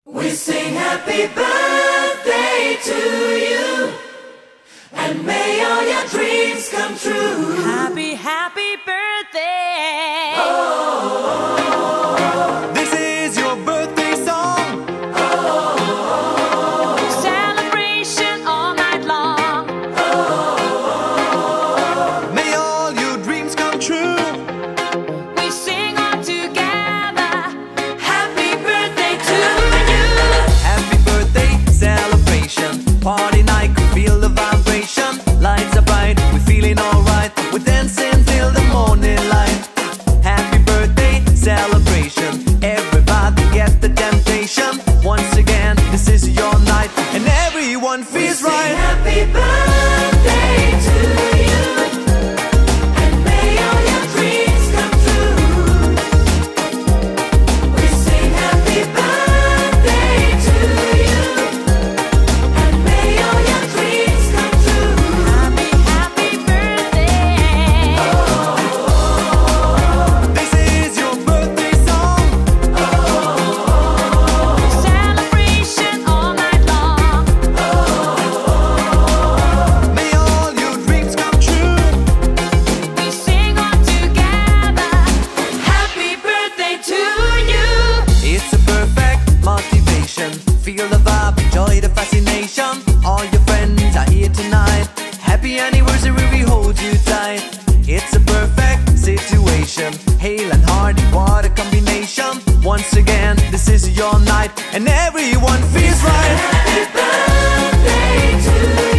We sing happy birthday to you, and may all your dreams come true. Happy, happy birthday. Oh, this is your birthday song. Oh, celebration all night long. Oh, may all your dreams come true. We sing all together. happy birthday to you. Happy birthday celebration, party night, we feel the vibration. Lights are bright, we're feeling alright. We're dancing till the morning light. Happy birthday celebration, everybody get the temptation. Once again, this is your night, and everyone feels We sing right. happy birthday to you, and may all your dreams come true. We sing happy birthday to you, and may all your dreams come true. Happy, happy birthday. This is your birthday song. Celebration all night long. May all your dreams come true. We sing all together. Happy birthday to you. It's a perfect motivation. Feel the vibe, enjoy the fascination. All your friends are here tonight. Happy anniversary, we hold you tight. It's a perfect situation. Hale and Hardy, what a combination. Once again, this is your night, and everyone feels right. Happy birthday to you.